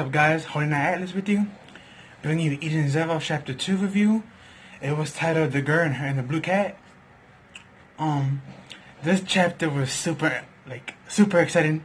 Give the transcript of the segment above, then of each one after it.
up, guys? Holyknight with you, bringing you Eden Zero Chapter 2 review. It was titled The Girl and the Blue Cat. This chapter was super exciting.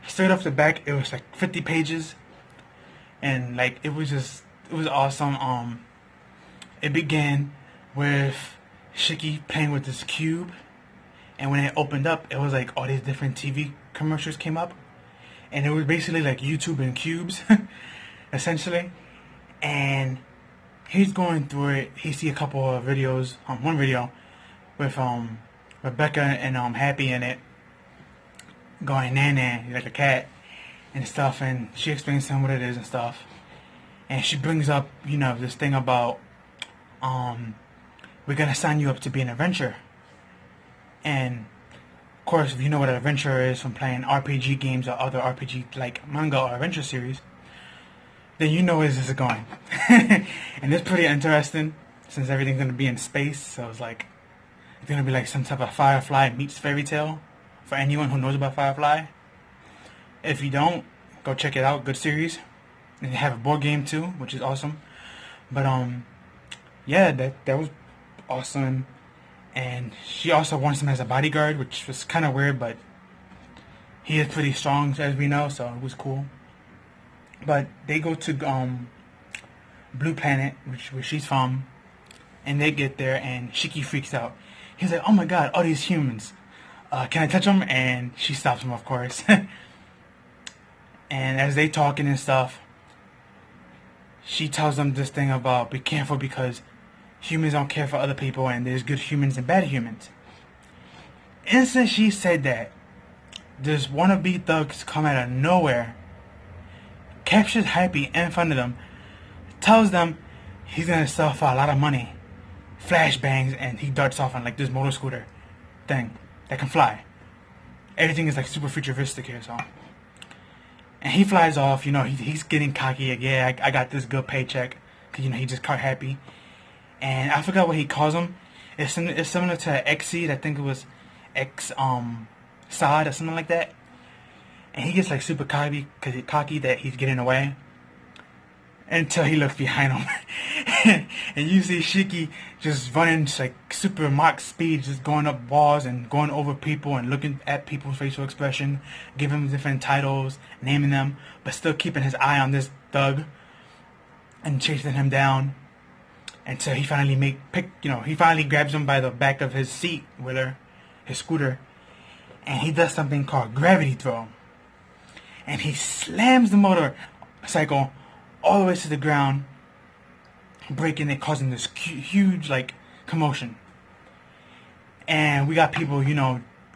Straight off the back, it was like 50 pages, and like it was awesome. It began with Shiki playing with this cube, and when it opened up, it was like all these different TV commercials came up. And it was basically like YouTube and cubes, essentially. And he's going through it. He see a couple of videos, one video with Rebecca and Happy in it, going nana like a cat and stuff. And she explains to him what it is and stuff. And she brings up, this thing about we're gonna sign you up to be an adventurer. And of course, if you know what an adventure is from playing RPG games or other RPG like manga or adventure series, then you know where this is going. And it's pretty interesting since everything's gonna be in space. So it's gonna be like some type of Firefly meets fairy tale for anyone who knows about Firefly. If you don't, go check it out. Good series. And they have a board game too, which is awesome. But yeah, that was awesome. And she also wants him as a bodyguard, which was kind of weird, but he is pretty strong, as we know, so it was cool. But they go to Blue Planet, where she's from, and they get there, and Shiki freaks out. He's like, "Oh my god, all these humans! Can I touch them?" And she stops him, of course. And as they talking and stuff, she tells them this thing about be careful because humans don't care for other people, and there's good humans and bad humans. And since she said that, this wannabe thugs come out of nowhere, captures Happy in front of them, tells them he's gonna sell for a lot of money, flashbangs, and he darts off on like this motor scooter thing that can fly. Everything is like super futuristic here, so. And he flies off, he's getting cocky, like, yeah, I got this good paycheck, cause he just caught Happy. And I forgot what he calls him. It's similar to Xseed. I think it was Sod or something like that. And he gets like super cocky that he's getting away. Until he looks behind him. And you see Shiki just running like super Mach speed, just going up walls and going over people and looking at people's facial expression, giving them different titles, naming them, but still keeping his eye on this thug and chasing him down. Until he finally he finally grabs him by the back of his seat with his scooter, and he does something called gravity throw, and he slams the motorcycle all the way to the ground, breaking it, causing this huge commotion. And we got people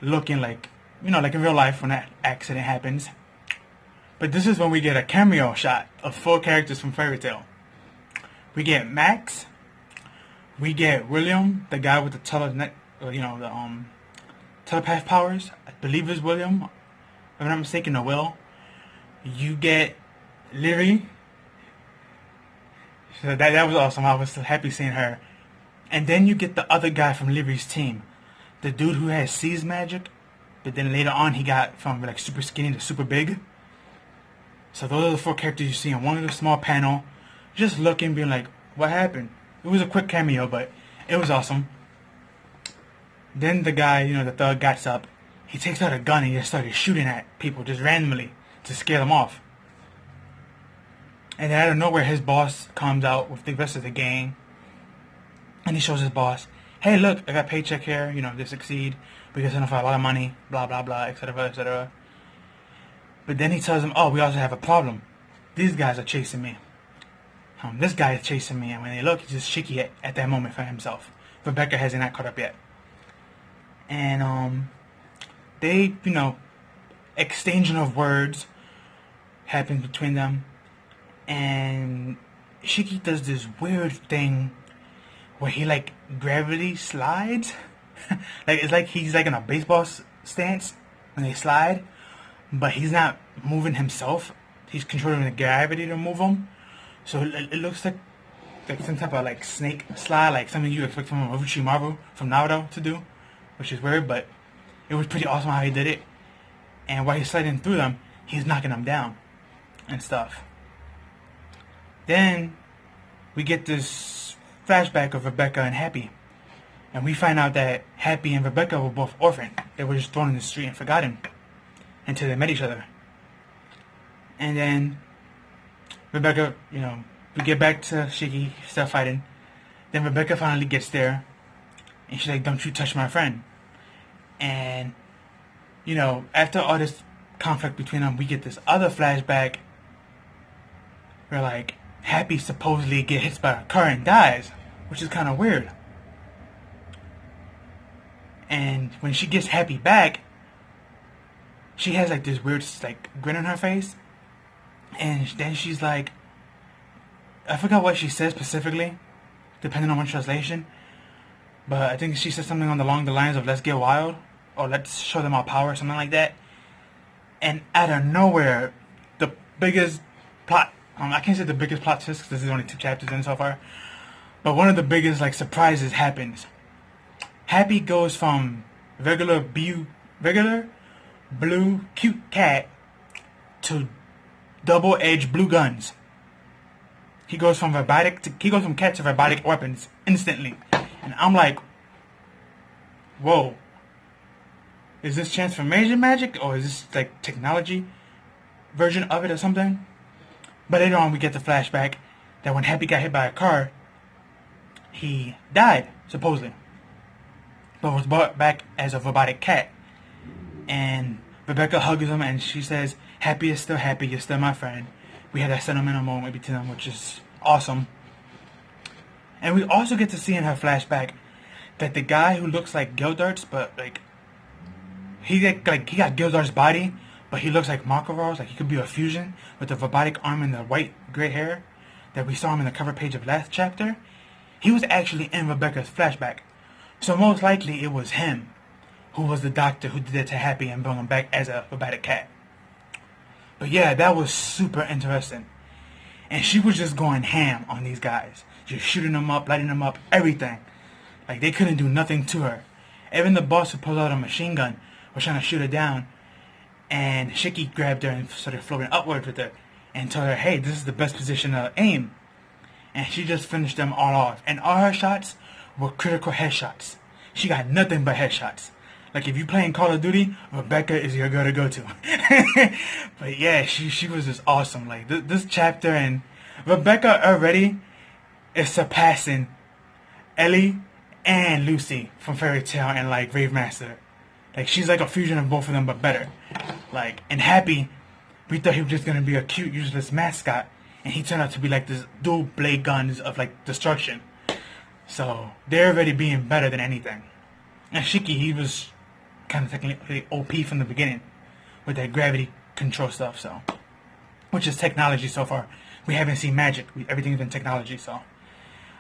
looking like in real life when that accident happens. But this is when we get a cameo shot of 4 characters from Fairy Tail. We get Max. We get William, the guy with the telepath powers. I believe it's William, if I'm not mistaken, or Will. You get Lyri. So that was awesome. I was happy seeing her. And then you get the other guy from Lyri's team, the dude who has sees magic, but then later on he got from super skinny to super big. So those are the 4 characters you see in one little small panel, just looking, being like, what happened? It was a quick cameo, but it was awesome. Then the guy, the thug, gets up. He takes out a gun and he just started shooting at people just randomly to scare them off. And then out of nowhere, his boss comes out with the rest of the gang. And he shows his boss, "Hey, look, I got a paycheck here. They succeed. We get sent for a lot of money, blah, blah, blah, etc., etc." But then he tells them, "Oh, we also have a problem. These guys are chasing me. This guy is chasing me," and when they look, he's just Shiki at that moment for himself. Rebecca hasn't not caught up yet. And they, exchanging of words happens between them, and Shiki does this weird thing where he gravity slides. It's like he's in a baseball stance when they slide, but he's not moving himself. He's controlling the gravity to move him. So it looks like some type of snake slide, like something you expect from Orochimaru from Naruto to do, which is weird, but it was pretty awesome how he did it. And while he's sliding through them, he's knocking them down and stuff. Then we get this flashback of Rebecca and Happy. And we find out that Happy and Rebecca were both orphaned. They were just thrown in the street and forgotten until they met each other. And then Rebecca, we get back to Shiki, still fighting. Then Rebecca finally gets there. And she's like, don't you touch my friend. And, after all this conflict between them, we get this other flashback where, like, Happy supposedly gets hit by a car and dies, which is kind of weird. And when she gets Happy back, she has, like, this weird, like, grin on her face. And then she's like, I forgot what she says specifically, depending on one translation. But I think she said something along the lines of, let's get wild, or let's show them our power, something like that. And out of nowhere, the biggest plot, I can't say the biggest plot twist because this is only 2 chapters in so far, but one of the biggest, like, surprises happens. Happy goes from regular blue cute cat to double-edged blue guns. He goes from cat to robotic weapons instantly. And I'm like, whoa. Is this transformation magic? Or is this, like, technology version of it or something? But later on we get the flashback that when Happy got hit by a car, he died, supposedly. But was brought back as a robotic cat. And Rebecca hugs him and she says, Happy is still happy, you're still my friend. We had that sentimental moment between them, which is awesome. And we also get to see in her flashback that the guy who looks like Gildarts, but like he got Gildart's body, but he looks like Makarov's, like he could be a fusion with the robotic arm and the white gray hair that we saw him in the cover page of last chapter. He was actually in Rebecca's flashback. So most likely it was him who was the doctor who did it to Happy and brought him back as a robotic cat. But yeah, that was super interesting. And she was just going ham on these guys. Just shooting them up, lighting them up, everything. Like, they couldn't do nothing to her. Even the boss who pulled out a machine gun was trying to shoot her down. And Shiki grabbed her and started floating upwards with her. And told her, hey, this is the best position to aim. And she just finished them all off. And all her shots were critical headshots. She got nothing but headshots. Like, if you playing Call of Duty, Rebecca is your girl to go to. But yeah, she was just awesome. Like, this chapter, and Rebecca already is surpassing Ellie and Lucy from Fairy Tail and, like, Rave Master. Like, she's like a fusion of both of them, but better. Like, and Happy, we thought he was just gonna be a cute, useless mascot, and he turned out to be like this dual blade guns of, like, destruction. So they're already being better than anything. And Shiki, he was kind of technically OP from the beginning with that gravity control stuff, so, which is technology so far. We haven't seen magic. Everything's been technology, so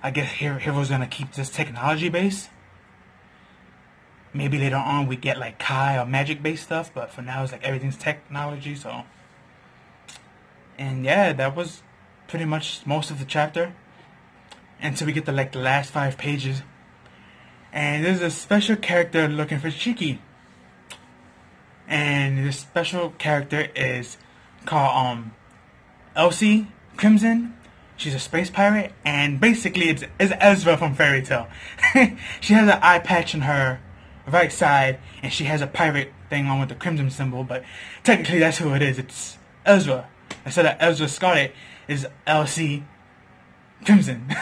I guess Hero's gonna keep this technology base. Maybe later on we get like Kai or magic based stuff, but for now it's like everything's technology, so. And yeah, that was pretty much most of the chapter until we get to like the last 5 pages. And there's a special character looking for Shiki. And this special character is called Elsie Crimson. She's a space pirate, and basically it's Ezra from Fairy Tail. She has an eye patch on her right side, and she has a pirate thing on with the crimson symbol, but technically that's who it is. It's Ezra. Instead of Ezra Scarlet, is Elsie Crimson.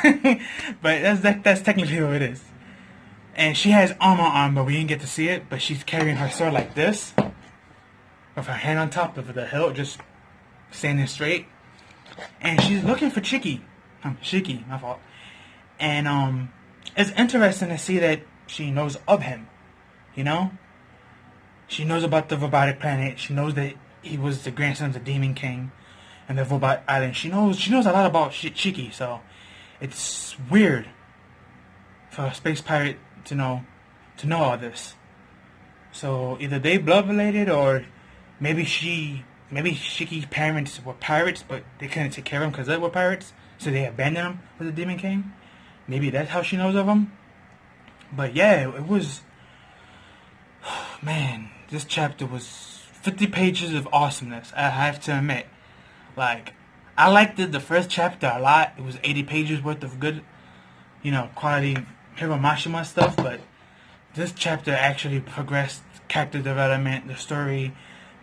But that's technically who it is. And she has armor on, but we didn't get to see it. But she's carrying her sword like this, with her hand on top of the hilt, just standing straight. And she's looking for Shiki, my fault. And it's interesting to see that she knows of him. You know, she knows about the robotic planet. She knows that he was the grandson of the Demon King and the Robot Island. She knows a lot about Shiki. So it's weird for a space pirate to know all this. So either they blood related, or maybe Shiki's parents were pirates, but they couldn't take care of him because they were pirates, so they abandoned him with the Demon King. Maybe that's how she knows of him. But yeah, it was, man, this chapter was 50 pages of awesomeness, I have to admit. Like, I liked the first chapter a lot. It was 80 pages worth of good, quality Hiro Mashima stuff, but this chapter actually progressed character development, the story,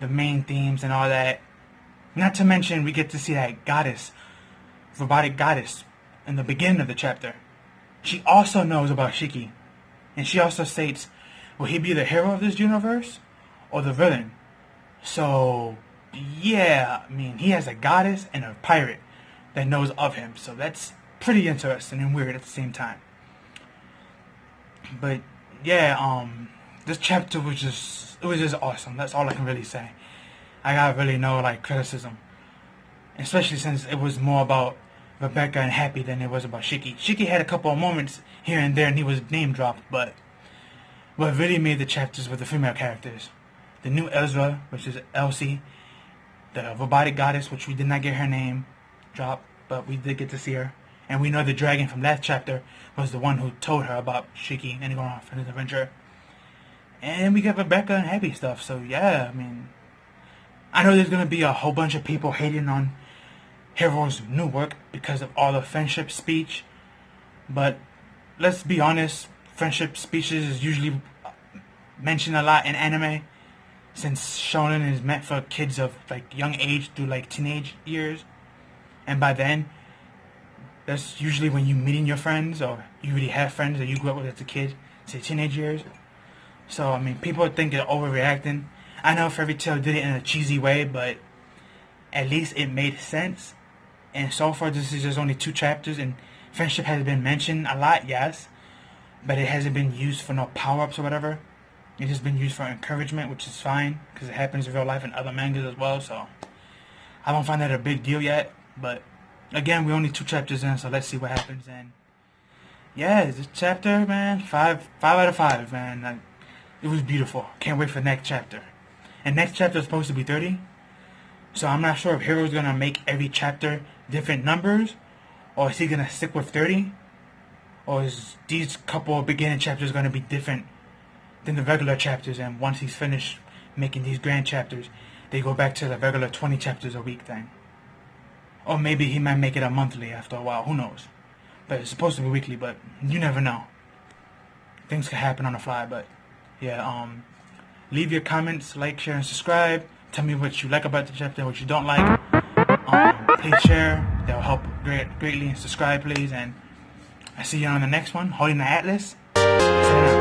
the main themes, and all that. Not to mention, we get to see that goddess, robotic goddess, in the beginning of the chapter. She also knows about Shiki, and she also states, will he be the hero of this universe or the villain? So, yeah, I mean, he has a goddess and a pirate that knows of him, so that's pretty interesting and weird at the same time. But yeah, this chapter was just awesome. That's all I can really say. I got really no criticism, especially since it was more about Rebecca and Happy than it was about Shiki. Shiki had a couple of moments here and there, and he was name dropped, but what really made the chapters were the female characters. The new Ezra, which is Elsie, the robotic goddess, which we did not get her name dropped, but we did get to see her. And we know the dragon from last chapter was the one who told her about Shiki and going off on his adventure. And we got Rebecca and Happy stuff, so yeah, I mean, I know there's going to be a whole bunch of people hating on Hiro's new work because of all the friendship speech, but let's be honest, friendship speeches is usually mentioned a lot in anime, since shonen is meant for kids of young age through teenage years, and by then that's usually when you meeting your friends, or you really have friends that you grew up with as a kid, say teenage years. So I mean, people think they're overreacting. I know Fairy Tail did it in a cheesy way, but at least it made sense. And so far, this is just only 2 chapters, and friendship has been mentioned a lot, yes, but it hasn't been used for no power-ups or whatever. It's just been used for encouragement, which is fine, because it happens in real life in other mangas as well, so I don't find that a big deal yet, but again, we're only 2 chapters in, so let's see what happens. And yeah, this chapter, man, 5 out of 5, man. It was beautiful. Can't wait for next chapter. And next chapter is supposed to be 30, so I'm not sure if Hiro's gonna make every chapter different numbers, or is he gonna stick with 30, or is these couple of beginning chapters gonna be different than the regular chapters, and once he's finished making these grand chapters, they go back to the regular 20 chapters a week thing. Or maybe he might make it a monthly after a while, who knows. But it's supposed to be weekly, but you never know. Things can happen on the fly, but yeah, leave your comments, like, share, and subscribe. Tell me what you like about the chapter, what you don't like. Please share, that'll help greatly, and subscribe please, and I see you on the next one. Holyknight Atlas.